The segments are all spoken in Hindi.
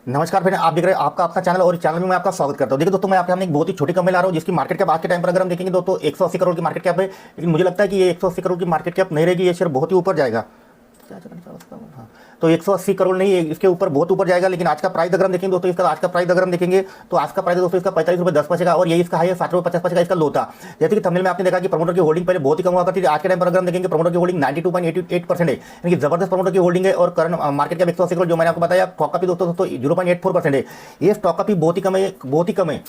नमस्कार फ्रेंड, आप देख रहे हैं आपका अपना चैनल और इस चैनल में मैं आपका स्वागत करता हूं। देखिए दोस्तों, मैं आपके सामने एक बहुत ही छोटी कंपनी ला रहा हूं जिसकी मार्केट कैप आज के टाइम पर अगर हम देखेंगे दोस्तों 180 करोड़ की मार्केट कैप है। लेकिन मुझे लगता है कि ये 180 करोड़ की मार्केट कैप नहीं रहेगी, ये शेयर बहुत ही ऊपर जाएगा। हाँ, तो 180 करोड़ नहीं है, इसके ऊपर बहुत ऊपर जाएगा। लेकिन आज का प्राइस अगर हम देखेंगे दोस्तों, इसका आज का प्राइस अगर हम देखेंगे तो आज का प्राइस दोस्तों इसका 45 रुपये 10 पैसे का, और ये इसका हाई है 7 रुपये 50 पैसे का इसका लो था। जैसे कि थंबनेल में आपने देखा कि प्रमोटर की होल्डिंग पहले बहुत ही कम हुआ करती थी। आज के टाइम पर अगर हम देखेंगे प्रमोटर की होल्डिंग 92.88% है, यानी कि जबरदस्त प्रमोटर की होल्डिंग है। और करंट मार्केट कैप 180 करोड़ जो मैंने आपको बताया। स्टॉक का भी दोस्तों 0.84% है। ये स्टॉक का भी बहुत ही कम है, बहुत ही कम है।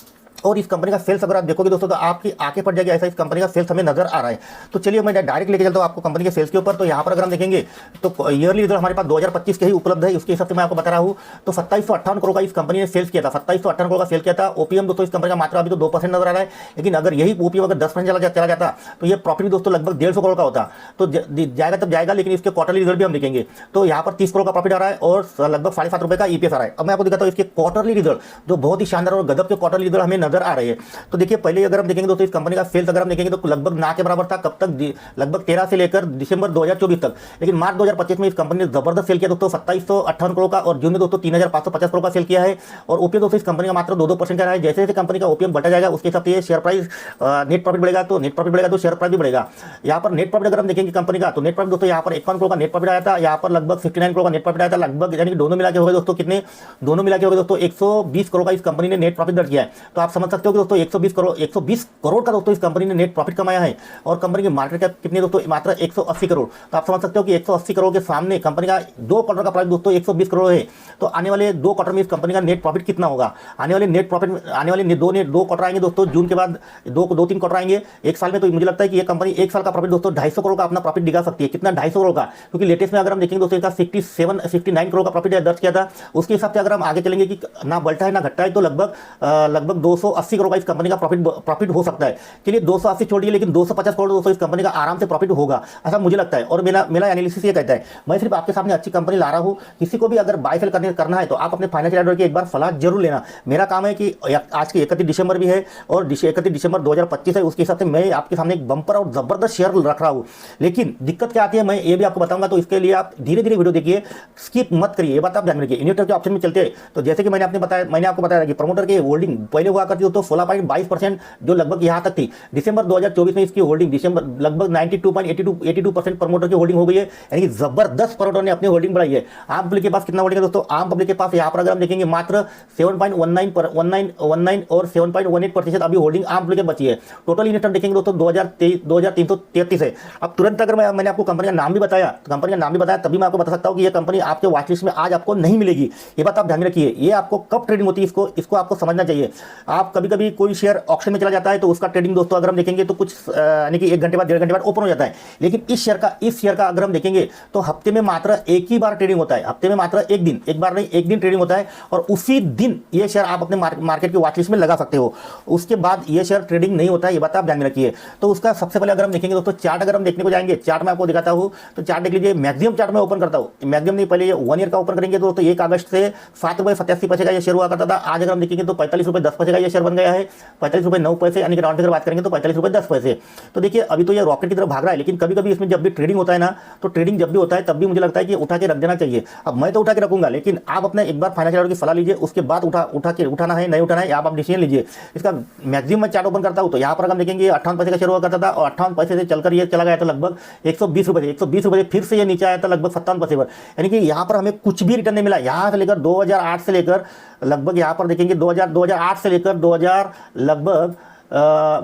और इस कंपनी का सेल्स अगर आप देखोगे दोस्तों तो आपकी आंखें पड़ जाएगी, ऐसा इस कंपनी का सेल्स हमें नजर आ रहा है। तो चलिए मैं डायरेक्ट लेके चलता हूं आपको कंपनी के सेल्स के ऊपर। तो यहाँ पर अगर हम देखेंगे तो ईयरली रिजल्ट हमारे पास 2025 के ही उपलब्ध है, उसके हिसाब से मैं आपको बता रहा हूँ। तो 2758 करोड़ का इस कंपनी ने सेल्स किया था, 2758 करोड़ का सेल किया था। ओपीएम दोस्तों इस कंपनी का मात्र अभी तो 2% नजर आ रहा है। लेकिन अगर यही ओपीएम अगर 10% चला जाता तो ये प्रॉफिट दोस्तों लगभग 150 करोड़ का होता। तो जाएगा तब जाएगा, लेकिन इसके क्वार्टरली रिजल्ट भी हम देखेंगे तो यहाँ पर 30 करोड़ का प्रॉफिट आ रहा है और लगभग 7.5 रुपये का ईपीएस आ रहा है। अब मैं आपको दिखाता हूँ इसके क्वार्टरली रिजल्ट, जो बहुत ही शानदार और गजब के क्वार्टरली रिजल्ट हमें नजर आ रहे हैं। तो देखिए पहले अगर हम देखेंगे दोस्तों इस कंपनी का सेल्स अगर हम देखेंगे तो लगभग ना के बराबर था। कब तक? लगभग 13 से लेकर दिसंबर 2024 तक। लेकिन मार्च 2025 में इस कंपनी ने जबरदस्त सेल किया दोस्तों 2758 करोड़ का, और जून में दोस्तों 3550 करोड़ का सेल किया है। और ओपीएम दोस्तों इस कंपनी का मात्र 2% का रहा है। जैसे जैसे कंपनी का ओपीएम बढ़ता जाएगा उसके हिसाब से शेयर प्राइस नेट प्रॉफिट बढ़ेगा, तो नेट प्रॉफिट बढ़ेगा तो शेयर प्राइस भी बढ़ेगा। यहाँ पर नेट प्रॉफिट अगर हम देखेंगे कंपनी का, तो नेट प्रॉफिट दोस्तों यहाँ पर 51 करोड़ का नेट प्रॉफिट आया था, यहाँ पर लगभग 59 करोड़ का नेट प्रॉफिट आया था लगभग, यानी कि दोनों मिला के हो गए दोस्तों कितने? दोनों मिला के हो गए दोस्तों 120 करोड़ का इस कंपनी ने नेट प्रॉफिट दर्ज किया है। तो आप समझ सकते हो कि दोस्तों 120 करोड़ का दोस्तों इस कंपनी ने नेट प्रॉफिट कमाया है। और कंपनी की मार्केट कैप कितनी दोस्तों? मात्र 180 करोड़। तो आप समझ सकते हो कि 180 करोड़ के सामने कंपनी का 2 क्वार्टर का प्राइस दोस्तों 120 करोड़ है। तो आने वाले 2 क्वार्टर में इस कंपनी का नेट प्रॉफिट कितना होगा? आने वाले नेट प्रॉफिट आने वाले 2 क्वार्टर आएंगे दोस्तों, जून के बाद 2-3 क्वार्टर आएंगे एक साल में। तो मुझे लगता है कि ये कंपनी एक साल का प्रॉफिट दोस्तों 250 करोड़ का अपना प्रॉफिट दिखा सकती है। कितना? 250 करोड़ का। क्योंकि लेटेस्ट में अगर हम देखेंगे दोस्तों इसका 69 करोड़ का प्रॉफिट दर्ज किया था। उसके हिसाब से अगर हम आगे चलेंगे कि ना बढ़ता है ना घटता है, तो लगभग 280 करोड़ का इस कंपनी का प्रॉफिट हो सकता है। चलिए 280 छोड़िए, लेकिन 250 करोड़ दोस्तों इस कंपनी का आराम से प्रॉफिट होगा, ऐसा मुझे लगता है। और मेरा एनालिसिस ये कहता है। मैं सिर्फ आपके सामने अच्छी कंपनी ला रहा हूं। किसी को भी अगर बाय सेल करना है तो आप अपने फाइनेंशियल एडवाइजर की एक बार सलाह जरूर लेना। मेरा काम है कि आज की 31 दिसंबर भी है और 31 दिसंबर 2025 है, उसके हिसाब से मैं आपके सामने एक बंपर और जबरदस्त शेयर रख रहा हूं। लेकिन दिक्कत क्या आती है मैं ये भी आपको बताऊंगा। तो इसके लिए आप धीरे धीरे वीडियो देखिए, स्किप मत करिए, ये बात आप ध्यान रखिए। इन्वेस्टर के ऑप्शन में चलते हैं तो जैसे कि मैंने आपको बताया कि प्रमोटर की होल्डिंग पहले हुआ करती तो 16.22%, जो लगभग यहां तक थी। दिसंबर 2024 में इसकी होल्डिंग लगभग 92.82% प्रमोटर की होल्डिंग हो गई है, यानी कि जबरदस्त प्रमोटर ने अपनी होल्डिंग बढ़ाई है। आम पब्लिक के पास कितना होल्डिंग है दोस्तों? आम पब्लिक के पास यहाँ पर अगर हम देखेंगे मात्र 7.19 और 7.18% अभी होल्डिंग आम पब्लिक बची है। टोटल इन्वेस्टर देखेंगे दोस्तों 2333 है। अब तुरंत अगर मैंने आपको कंपनी का नाम भी बताया, तभी मैं आपको बता सकता हूं कि ये कंपनी आपके वॉच लिस्ट में आज आपको नहीं मिलेगी। ये बात आप ध्यान रखिए। ये आपको कब ट्रेडिंग होती है इसको आपको समझना चाहिए। आप कभी कोई शेयर ऑक्शन में चला जाता है तो उसका ट्रेडिंग दोस्तों अगर हम देखेंगे तो कुछ यानी कि 1 घंटे बाद 1.5 घंटे बाद ओपन हो जाता है। लेकिन इस शेयर का अगर हम देखेंगे तो हफ्ते में मात्र एक ही बार ट्रेडिंग होता है। हफ्ते में मात्र एक दिन, एक बार नहीं एक दिन ट्रेडिंग होता है, और उसी दिन ये शेयर आप अपने मार्केट की वॉच लिस्ट में लगा सकते हो। उसके बाद ये शेयर ट्रेडिंग नहीं होता है, ये बात आप ध्यान में रखिए। तो उसका सबसे पहले अगर हम देखेंगे दोस्तों चार्ट अगर हम देखने को जाएंगे, चार्ट में आपको दिखाता हूं। तो चार्ट देख लीजिए, मैक्सिमम चार्ट में ओपन करता हूं। मैक्सिमम नहीं, पहले 1 ईयर का ओपन करेंगे तो 1 अगस्त से 7 रुपये 87 पैसे का ये शेयर हुआ करता था। आज अगर हम देखेंगे तो 45 रुपये 10 पैसे का ये शेयर बन गया है। 45 रुपये 9 पैसे, यानी कि राउंड फिगर बात करेंगे तो 45 रुपये 10 पैसे। तो देखिए अभी तो ये रॉकेट की तरफ भाग रहा है। लेकिन कभी इसमें जब भी ट्रेडिंग होता है ना, तो ट्रेडिंग जब भी होता है तब भी मुझे लगता है कि उठा के रख देना चाहिए। अब मैं तो उठा के रखूंगा, लेकिन आप अपने एक बार फाइनेंशियल एडवाइजर की सलाह लीजिए, उसके बाद उठाना है नहीं उठाना है आप डिसीजन लीजिए। इसका मैक्सिमम मैं चार्ट ओपन करता हूं तो यहाँ पर हम देखेंगे 58 पैसे का शेयर हुआ करता था, और 58 पैसे से चलकर ये चला गया था लगभग 120 रुपये। फिर से ये नीचे आया था लगभग 57 पैसे पर, यानी कि यहाँ पर हमें कुछ भी रिटर्न नहीं मिला। यहाँ से लेकर 2008 से लेकर लगभग यहाँ पर देखेंगे 2008 से लेकर 2000 लगभग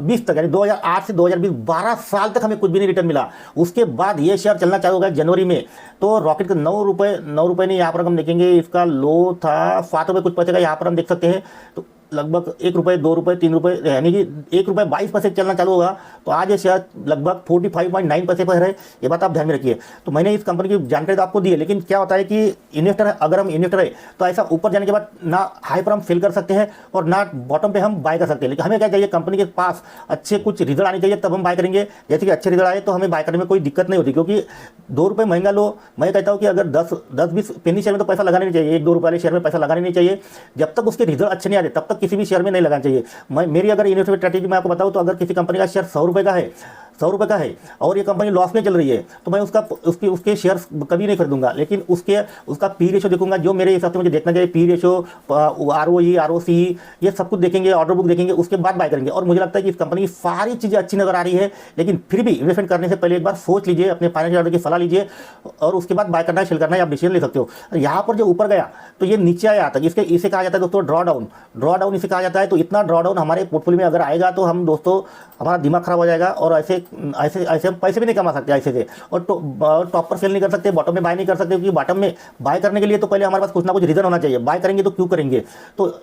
20 तक, यानी 2008 से 2020 12 साल तक हमें कुछ भी नहीं रिटर्न मिला। उसके बाद ये शेयर चलना चालू हो गया जनवरी में। तो रॉकेट का 9 रुपये नहीं, यहाँ पर हम देखेंगे इसका लो था 7 रुपये कुछ पैसे का, यहाँ पर हम देख सकते हैं। तो लगभग 1 रुपये 2 रुपये 3 रुपये, यानी कि 1 रुपये 22 पैसे चलना चालू होगा। तो आज ये शेयर लगभग 45.9 पैसे पर है, ये बात आप ध्यान में रखिए। तो मैंने इस कंपनी की जानकारी तो आपको दी है, लेकिन क्या होता है कि इन्वेस्टर है, अगर हम इन्वेस्टर है तो ऐसा ऊपर जाने के बाद ना हाई पर हम सेल कर सकते हैं और ना बॉटम पे हम बाय कर सकते हैं। लेकिन हमें क्या चाहिए, कंपनी के पास अच्छे कुछ रिजल्ट आने चाहिए, तब हम बाय करेंगे। जैसे कि अच्छे रिजल्ट आए तो हमें बाय करने में कोई दिक्कत नहीं होती, क्योंकि 2 रुपये महंगा लो। मैं कहता हूँ कि अगर 10-20 पेनी शेयर में तो पैसा लगाना नहीं चाहिए, 1-2 रुपये वाले शेयर में पैसा लगाना नहीं चाहिए। जब तक उसके रिजल्ट अच्छे नहीं आते तब तक किसी भी शेयर में नहीं लगाना चाहिए। मेरी अगर इन्वेस्टमेंट स्ट्रेटेजी मैं आपको बताऊं तो अगर किसी कंपनी का शेयर 100 रुपये का है, 100 रुपये का है और ये कंपनी लॉस में चल रही है, तो मैं उसके शेयर्स कभी नहीं खरीदूंगा, लेकिन उसका पी रेशो देखूंगा। जो मेरे हिसाब से मुझे देखना चाहिए, पी रेशो, ROE, ROC, ये सब कुछ देखेंगे, ऑर्डर बुक देखेंगे, उसके बाद बाय करेंगे। और मुझे लगता है कि इस कंपनी की सारी चीज़ें अच्छी नजर आ रही है, लेकिन फिर भी इन्वेस्टमेंट करने से पहले एक बार सोच लीजिए, अपने फाइनेंशियल एडवाइजर की सलाह लीजिए और उसके बाद बाय करना है, सेल करना है, आप डिसीजन ले सकते हो। यहाँ पर जो ऊपर गया तो ये नीचे आया था, इसे कहा जाता है दोस्तों ड्रॉ डाउन इसे कहा जाता है। तो इतना ड्रॉ डाउन हमारे पोर्टफोलियो में अगर आएगा तो हम दोस्तों, हमारा दिमाग खराब हो जाएगा और ऐसे हम पैसे भी नहीं कमा सकते ऐसे से, और टॉप पर सेल नहीं कर सकते, बॉटम में बाय नहीं कर सकते, क्योंकि बॉटम में बाय करने के लिए तो पहले हमारे पास कुछ ना कुछ रीजन होना चाहिए। बाय करेंगे तो क्यों करेंगे, तो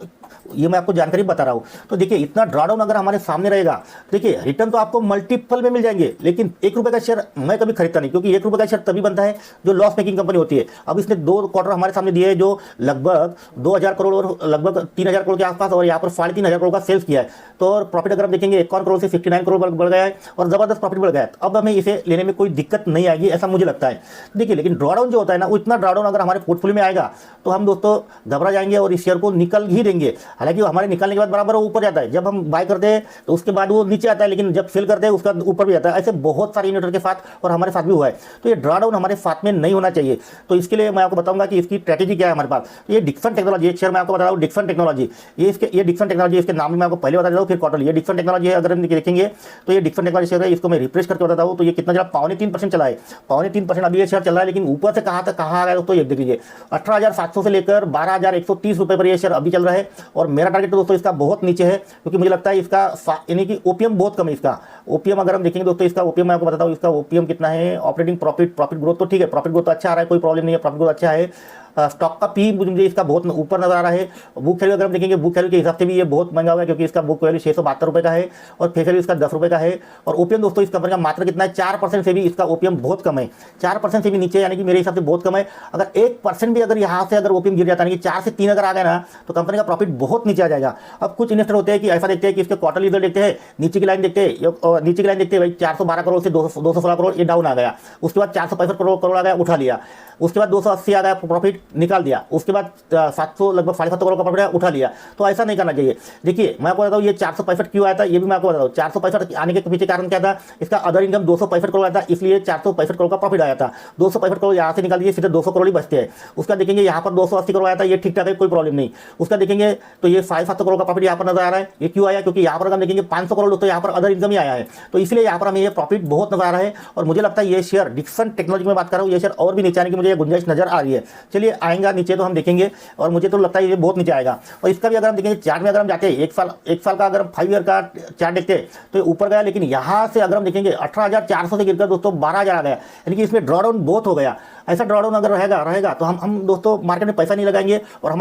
ये मैं आपको जानकारी बता रहा हूँ। तो देखिए इतना ड्रॉडाउन अगर हमारे सामने रहेगा, देखिए रिटर्न तो आपको मल्टीपल में मिल जाएंगे, लेकिन 1 रुपये का शेयर मैं कभी खरीदता नहीं, क्योंकि 1 रुपये का शेयर तभी बनता है जो लॉस मेकिंग कंपनी होती है। अब इसने 2 क्वार्टर हमारे सामने दिए हैं, जो लगभग 2000 करोड़ और लगभग 3000 करोड़ के आसपास, और यहाँ पर 3500 करोड़ का सेल्स किया है। तो और प्रॉफिट अगर हम देखेंगे 51 करोड़ से 59 करोड़ बढ़ गया है और जबरदस्त प्रॉफिट बढ़ गया है। अब हमें इसे लेने में कोई दिक्कत नहीं आएगी, ऐसा मुझे लगता है। देखिए लेकिन ड्रॉडाउन जो होता है ना, वो इतना ड्रॉडाउन अगर हमारे पोर्टफोलियो में आएगा तो हम दोस्तों घबरा जाएंगे और इस शेयर को निकल ही देंगे। हालांकि हमारे निकालने के बाद बराबर वो ऊपर जाता है, जब हम बाय करते हैं तो उसके बाद वो नीचे आता है, लेकिन जब सेल करते हैं उसका ऊपर भी जाता है। ऐसे बहुत सारे इन्वेस्टर के साथ और हमारे साथ भी हुआ है। तो ये ड्रॉडाउन हमारे साथ में नहीं होना चाहिए। तो इसके लिए मैं आपको बताऊंगा कि इसकी स्ट्रेटेजी क्या है हमारे पास। ये डिक्सन टेक्नोलॉजी, एक शेयर मैं आपको बता रहा हूँ, डिक्सन टेक्नोलॉजी। ये डिक्सन टेक्नोलॉजी, इसके नाम भी मैं आपको पहले बता देता हूँ, फिर क्वार्टर। ये डिक्सन टेक्नोलॉजी है, अगर हम देखेंगे तो ये डिक्सन टेक्नोलॉजी शेयर है। इसको मैं रिफ्रेश करके बताता हूँ तो ये कितना जरा 3.25% चला है, 3.25% अभी ये शेयर चल रहा है। लेकिन ऊपर से कहाँ तक कहाँ आ गया दोस्तों, ये देख लीजिए 18,700 से लेकर 12,130 रुपये पर ये शेयर अभी चल रहा है। और मेरा टारगेट तो दोस्तों इसका बहुत नीचे है, क्योंकि मुझे लगता है इसका यानी कि ओपीएम बहुत कम है। इसका ओपीएम अगर हम देखेंगे दोस्तों, इसका ओपीएम मैं आपको बताता हूँ, इसका ओपीएम कितना है। ऑपरेटिंग प्रॉफिट ग्रोथ तो ठीक है, प्रॉफिट ग्रोथ तो अच्छा आ रहा है, कोई प्रॉब्लम नहीं है, प्रॉफिट ग्रोथ अच्छा है। स्टॉक का पी मुझे इसका बहुत ऊपर नजर आ रहा है। बुक वैल्यू अगर हम देखेंगे, बुक वैल्यू के हिसाब से भी ये बहुत महंगा होगा, क्योंकि इसका बुक वैल्यू 672 रुपये का है और फेस वैल्यू इसका 10 रुपये का है। और ओपीएम दोस्तों इस कंपनी का मात्र कितना है, 4% से भी इसका ओपीएम बहुत कम है, 4% से भी नीचे, यानी कि मेरे हिसाब से बहुत कम है। अगर 1% भी अगर यहाँ से अगर ओपीएम गिर जाता है, यानी कि 4 से 3 अगर आ गया ना, तो कंपनी का प्रॉफिट बहुत नीचे आ जाएगा। अब कुछ इन्वेस्टर होते हैं कि ऐसा देखते हैं कि इसके क्वार्टरली रिजल्ट देखते हैं, नीचे की लाइन देखते हैं, नीचे की लाइन देखते हैं, भाई 412 करोड़ से 216 करोड़ ये डाउन आ गया, उसके बाद 465 करोड़ आ गया, उठा लिया, उसके बाद 280 आ गया, प्रॉफिट निकाल दिया, उसके बाद 700 लगभग 750 करोड़ का प्रॉफिट उठा लिया। तो ऐसा नहीं करना चाहिए। देखिए मैं आपको बताता हूँ ये 465 क्यों आया था, ये भी मैं आपको बताता हूँ। 465 आने के पीछे कारण क्या था, इसका अदर इनकम 265 करोड़ आया था, इसलिए 465 करोड़ का प्रॉफिट आया था। 265 करोड़ यहाँ से निकाल दीजिए, सीधे 200 करोड़ ही बचते हैं। उसका देखेंगे यहाँ पर 280 करोड़ आया था, ये ठीक ठाक है, कोई प्रॉब्लम नहीं। उसका देखेंगे तो ये 750 करोड़ का प्रॉफिट यहाँ पर नजर आ रहा है। ये क्यों आया, क्योंकि यहाँ पर हम देखेंगे 500 करोड़ दोस्तों यहाँ पर अदर इनकम ही आया है, तो इसलिए यहाँ पर हमें ये प्रॉफिट बहुत नजर आ रहा है। और मुझे लगता है ये शेयर डिक्सन टेक्नोलॉजी में बात कर रहा हूँ, ये शेयर और भी नीचे आने की मुझे गुंजाइश नजर आ रही है। चलिए आएगा नीचे तो हम देखेंगे, और मुझे तो लगता है ये बहुत नीचे आएगा। और इसका भी अगर हम देखेंगे चार्ट में, अगर हम जाते हैं एक साल का अगर हम 5 ईयर का चार्ट देखते हैं तो ये ऊपर गया, लेकिन यहाँ से अगर हम देखेंगे 18,400 से गिरकर दोस्तों 12,000 आ गया, यानी कि इसमें ड्रॉडाउन बहुत हो गया। ऐसा ड्रॉडाउन अगर रहेगा तो हम दोस्तों मार्केट में पैसा नहीं लगाएंगे, और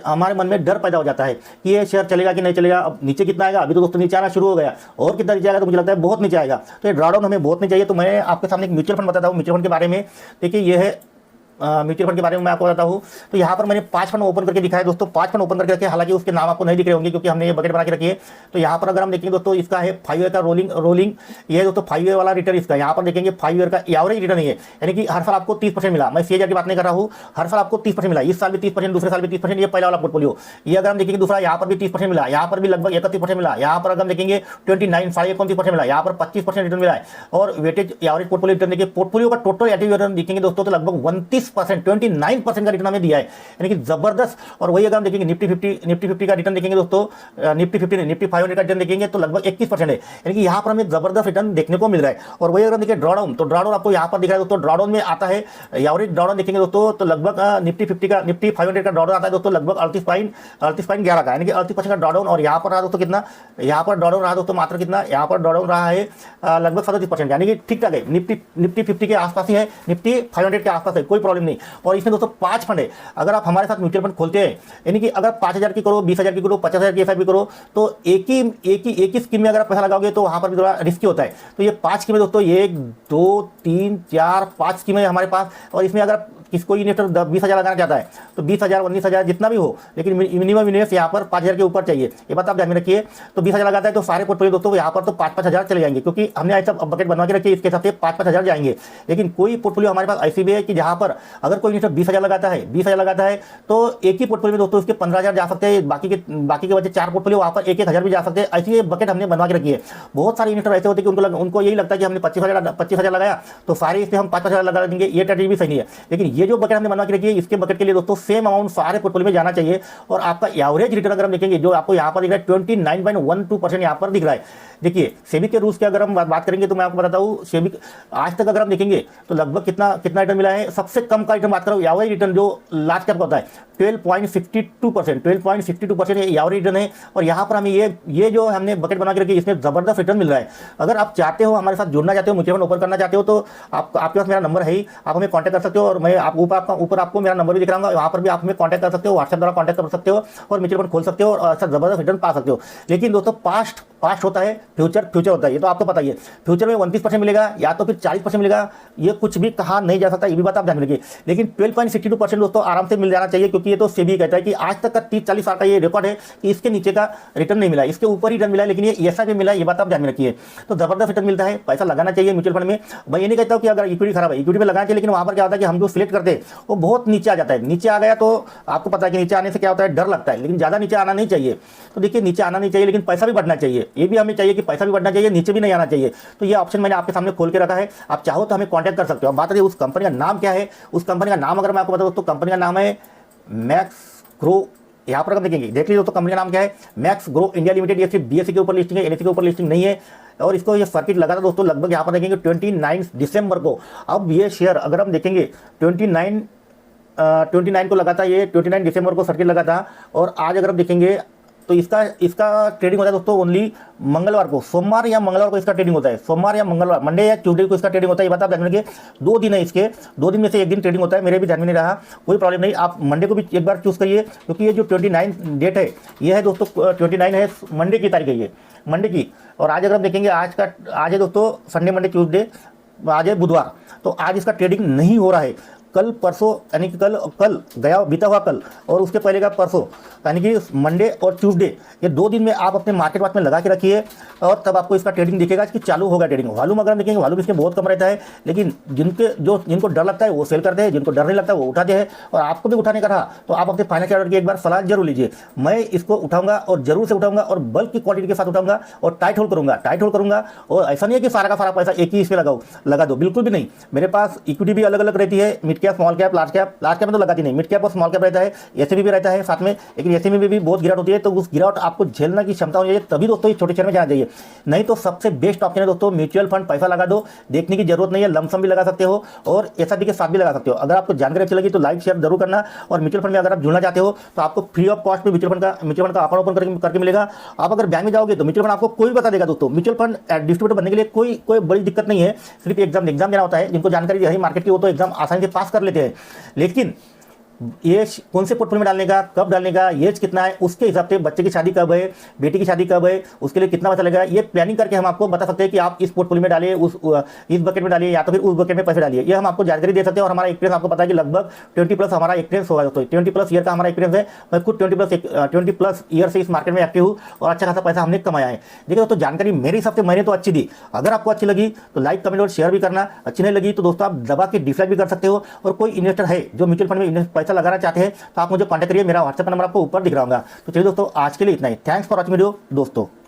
हमारे मन में डर पैदा हो जाता है कि ये शेयर चलेगा कि नहीं चलेगा। अब नीचे कितना आएगा, अभी तो दोस्तों नीचे आना शुरू हो गया, और कितना नीचे आएगा तो मुझे लगता है बहुत नीचे आएगा। तो ये ड्रॉडाउन हमें बहुत नहीं चाहिए। तो मैं आपके सामने एक म्यूचुअल फंड बताता हूँ। म्यूचुअल फंड के बारे में देखिए, ये है म्यूचुअल फंड के बारे में मैं आपको बताता हूँ। तो यहाँ पर मैंने 5 फंड ओपन करके दिखाया दोस्तों, 5 फंड ओपन करके रखे, हालांकि उसके नाम आपको नहीं दिख रहे होंगे क्योंकि हमने ये बकेट बना के रखी है। तो यहाँ पर अगर हम देखेंगे दोस्तों, इसका है 5 ईयर का रोलिंग, ये दोस्तों 5 ईयर वाला रिटर्न इसका। यहाँ पर देखेंगे 5 ईयर का एवरेज रिटर्न है, यानी कि हर साल आपको 30% मिला। मैं CAGR की बात नहीं कर रहा हूँ, हर साल आपको 30% मिला। इस साल भी 30%, दूसरे साल भी 30%, ये पहला वाला पोर्टफोलियो। ये अगर हम देखेंगे दूसरा, यहाँ पर भी 30% मिला, यहाँ पर भी लगभग 31% मिला, यहाँ पर अगर हम देखेंगे 29.29% मिला, यहाँ पर 25% रिटर्न मिला है। और वेटेज एवरेज पोर्टफोलियो रिटर्न देखिए, पोर्टफोलियो का टोटल एक्टिव रिटर्न देखेंगे दोस्तों तो लगभग 29%, 29% का रिटर्न हमें दिया है, यानी कि जबरदस्त। और वही अगर हम देखेंगे निफ्टी 50 का रिटर्न देखेंगे दोस्तों, निफ्टी 500 का रिटर्न देखेंगे तो लगभग 21% है, यानी कि यहाँ पर हमें जबरदस्त रिटर्न देखने को मिल रहा है। और वही अगर देखिए ड्रॉडाउन, तो ड्रॉडाउन आपको यहाँ पर दिख रहा है दोस्तों, ड्रॉडाउन में आता है एवरेज ड्रॉडाउन देखेंगे दोस्तों तो लगभग निफ्टी 500 का ड्रॉडाउन आता है दोस्तों लगभग 38.11 का, यानी कि 38% का ड्रॉडाउन। और यहाँ पर रहा दोस्तों कितना, यहाँ पर ड्रॉडाउन रहा दोस्तों मात्र कितना, यहाँ पर ड्रॉडाउन रहा है लगभग 37%, यानी कि ठीक ठाक है। निफ्टी 50 के आसपास ही है, निफ्टी 500 के आसपास है, कोई प्रॉब्लम नहीं। और इसमें दोस्तों 5 फंड है। अगर आप हमारे साथ म्यूचुअल फंड खोलते हैं, यानी कि अगर 5,000 की करो, 20,000 की करो, 50,000 की SIP करो, तो एक ही स्कीम में अगर आप पैसा लगाओगे तो वहाँ पर भी थोड़ा रिस्की होता है। तो ये 5 स्कीमें दोस्तों, 1 2 3 4 5 स्कीमें हमारे पास। और इसमें अगर किस कोई इन्वेस्टर 20,000 लगाना चाहता है तो 20,000 19,000 जितना भी हो, लेकिन मिनिमम इन्वेस्ट यहाँ पर 5,000 के ऊपर चाहिए, ये बात आप ध्यान में रखिए। तो 20,000 लगाता है तो सारे पोर्टफोलियो दोस्तों यहाँ पर तो 5-5 हज़ार चले जाएंगे, क्योंकि हमने ऐसा बकेट बनवा के रखी है, इसके हिसाब से 5-5 हज़ार जाएंगे। लेकिन कोई पोर्टफोलियो हमारे पास ऐसी भी है कि जहाँ पर अगर कोई इन्वेस्टर 20,000 लगाता है 20,000 लगाता है तो एक ही पोर्टफोलियो में दोस्तों इसके 15,000 जा सकते हैं, बाकी के बचे 4 पोर्टफोलियो वहाँ पर 1-1 हज़ार भी जा सकते हैं। ऐसी बकेट हमने बनवा के रखी है। बहुत सारे इन्वेस्टर ऐसे होते हैं कि उनको यही लगता है कि हमने 25,000 लगाया तो सारे इसमें हम 5-5 हज़ार लगा देंगे, ये स्ट्रेटजी भी सही नहीं है। लेकिन ये जो बकेट हमने बनवा के रखी है, इसके बकेट के लिए दोस्तों सेम अमाउंट सारे पोर्टफोलियो में जाना चाहिए। और आपका एवरेज रिटर्न अगर हम देखेंगे, जो आपको यहाँ पर दिख रहा है 29.12% यहाँ पर दिख रहा है। देखिए सेबी के रूल्स की अगर हम बात करेंगे तो मैं आपको बताता हूँ, सेबी आज तक अगर हम देखेंगे तो लगभग कितना रिटर्न मिला है। सबसे कम का रिटर्न बात करो, एवरेज रिटर्न जो लार्ज कैप का होता है 12.62% ये एवरेज रिटर्न है। और यहाँ पर हमें ये जो हमने बकेट बना के रखी है, इसमें जबरदस्त रिटर्न मिल रहा है। अगर आप चाहते हो हमारे साथ जुड़ना चाहते हो, म्यूचुअल फंड ओपन करना चाहते हो, तो आपके पास मेरा नंबर है ही, आप हमें कॉन्टैक्ट कर सकते हो। और मैं ऊपर आपको मेरा नंबर भी दिख रहा हूँ, वहाँ पर भी आप हमें कॉन्टैक्ट कर सकते हो, व्हाट्सएप द्वारा कॉन्टैक्ट कर सकते हो और म्यूचुअल फंड खोल सकते हो और अच्छा जबरदस्त रिटर्न पा सकते हो। लेकिन दोस्तों पास्ट होता है, फ्यूचर होता है, ये तो आपको पता ही है। फ्यूचर में 29% मिलेगा या तो फिर 40% मिलेगा, ये कुछ भी कहा नहीं जा सकता, ये भी बात आप ध्यान रखिए। लेकिन 12.62% दोस्तों आराम से मिल जाना चाहिए, क्योंकि ये तो सेबी कहता है कि आज तक का 30-40 साल का ये रिकॉर्ड है कि इसके नीचे का रिटर्न नहीं मिला, इसके ऊपर ही रिटर्न मिला। लेकिन ये ऐसा भी मिला, ये बात आप ध्यान में रखिए। तो जबरदस्त रिटर्न मिलता है, पैसा लगाना चाहिए म्यूचुअल फंड में। मैं ये नहीं कहता हूँ कि अगर इक्विटी खराब है, इक्विटी में लगाना चाहिए, लेकिन वहाँ पर क्या होता है कि हम जो सिलेक्ट करते हैं वो बहुत नीचे आ जाता है। नीचे आ गया तो आपको पता है कि नीचे आने से क्या होता है, डर लगता है। लेकिन ज़्यादा नीचे आना नहीं चाहिए। तो देखिए नीचे आना नहीं चाहिए, लेकिन पैसा भी बढ़ना चाहिए। ये भी हमें चाहिए कि पैसा भी बढ़ना चाहिए, नीचे भी नहीं आना चाहिए। तो ये ऑप्शन मैंने आपके सामने खोल के रखा है, आप चाहो तो हमें कॉन्टैक्ट कर सकते हो। अब बात रही उस कंपनी का नाम क्या है, उस कंपनी का नाम अगर मैं आपको बताऊँ तो कंपनी का नाम है मैक्स ग्रो। यहाँ पर हम देखेंगे, देख लीजिए दोस्तों कंपनी का नाम क्या है, मैक्स ग्रो इंडिया लिमिटेड। ये सिर्फ बीएसई के ऊपर लिस्टिंग है, एनएसई के ऊपर लिस्टिंग नहीं है। और इसको ये सर्किट लगा था दोस्तों लगभग यहाँ पर देखेंगे 29 दिसंबर को। अब ये शेयर अगर हम देखेंगे 29 को लगा था, ये 29 दिसंबर को सर्किट लगा था। और आज अगर हम देखेंगे तो इसका ट्रेडिंग होता है दोस्तों ओनली मंगलवार को, सोमवार या मंगलवार को इसका ट्रेडिंग होता है। सोमवार या मंगलवार, मंडे या ट्यूसडे को इसका ट्रेडिंग होता है। ये बात आप ध्यान रखिए, 2 दिन है इसके, 2 दिन में से 1 दिन ट्रेडिंग होता है। मेरे भी ध्यान में नहीं रहा, कोई प्रॉब्लम नहीं, आप मंडे को भी एक बार चूज करिए, क्योंकि ये जो 29 डेट है ये है दोस्तों 29 है, मंडे की तारीख है ये, मंडे की। और आज अगर हम देखेंगे आज है दोस्तों संडे मंडे ट्यूसडे, आज है बुधवार, तो आज इसका ट्रेडिंग नहीं हो रहा है। कल परसों यानी कि कल गया बीता हुआ कल और उसके पहले का परसों, यानी कि मंडे और ट्यूसडे, ये 2 दिन में आप अपने मार्केट वाच में लगा के रखिए और तब आपको इसका ट्रेडिंग दिखेगा कि चालू होगा ट्रेडिंग। वॉल्यूम अगर हम देखेंगे वॉल्यूम इसके बहुत कम रहता है, लेकिन जिनको डर लगता है वो सेल करते हैं, जिनको डर नहीं लगता है वो उठाते हैं। और आपको भी उठाने का रहा तो आप अपने फाइनेंशियल एडवाइजर की एक बार सलाह जरूर लीजिए। मैं इसको उठाऊंगा और जरूर से उठाऊंगा और बल्क की क्वांटिटी के साथ उठाऊंगा और टाइट होल्ड करूंगा। और ऐसा नहीं है कि सारा का सारा पैसा एक ही इस पर लगा दो, बिल्कुल भी नहीं। मेरे पास इक्विटी भी अलग अलग रहती है, mid cap, small cap, large cap में तो लगाती नहीं, मिड कैप और स्मॉल कैप रहता है, एसएमई भी रहता है साथ में। लेकिन एसएमई में भी बहुत गिरावट होती है, तो उस गिरावट आपको झेलना की क्षमता होनी चाहिए, तभी दोस्तों ये छोटे शेयर में जाना चाहिए। नहीं तो सबसे बेस्ट ऑप्शन है दोस्तों म्यूचुअल फंड, पैसा लगा दो, देखने की जरूरत नहीं है, लमसम भी लगा सकते हो और एसआईपी के साथ भी लगा सकते हो। अगर आपको जानकारी अच्छी लगी तो लाइक शेयर जरूर करना। और म्यूचुअल फंड में अगर आप जुड़ना चाहते हो तो आपको फ्री ऑफ कॉस्ट में म्यूचुअल फंड का अकाउंट ओपन करके मिलेगा। आप अगर बैंक में जाओगे तो म्यूचुअल फंड आपको कोई बता देगा दोस्तों। म्यूचुअल फंड डिस्ट्रीब्यूटर बनने के लिए कोई बड़ी दिक्कत नहीं है, सिर्फ एग्जाम देना होता है। जिनको जानकारी है मार्केट की वो तो एग्जाम आसानी से पास कर लेते हैं। लेकिन ये कौन से पोर्टफोलियो में डालने का, कब डालने का, एज कितना है, उसके हिसाब से बच्चे की शादी कब है, बेटी की शादी कब है, उसके लिए कितना पैसा लगेगा, ये प्लानिंग करके हम आपको बता सकते हैं कि आप इस पोर्टफोलियो में डालिए, इस बकेट में डालिए या तो फिर उस बकेट में पैसे डालिए। ये हम आपको जानकारी दे सकते हैं। और हमारा एक्सपीरियंस आपको पता है कि लगभग 20+ हमारा एक्सपीरियंस होगा दोस्तों, 20+ ईयर का हमारा एक्सपीरियंस है। मैं खुद 20+ ईयर से इस मार्केट में एक्टिव हूँ और अच्छा खासा पैसा हमने कमाया है। देखिए दोस्तों जानकारी मेरे हिसाब से मैंने तो अच्छी दी। अगर आपको अच्छी लगी तो लाइक, कमेंट और शेयर भी करना। अच्छी नहीं लगी तो दोस्तों आप दबा के डिसलाइक भी कर सकते हो। और कोई इन्वेस्टर है जो म्यूचुअल फंड में पैसा लगाना चाहते हैं तो आप मुझे कॉन्टैक्ट करिए, मेरा व्हाट्सएप नंबर आपको ऊपर दिख रहा होगा। तो चलिए दोस्तों आज के लिए इतना ही। थैंक्स फॉर वॉचिंग वीडियो दोस्तों।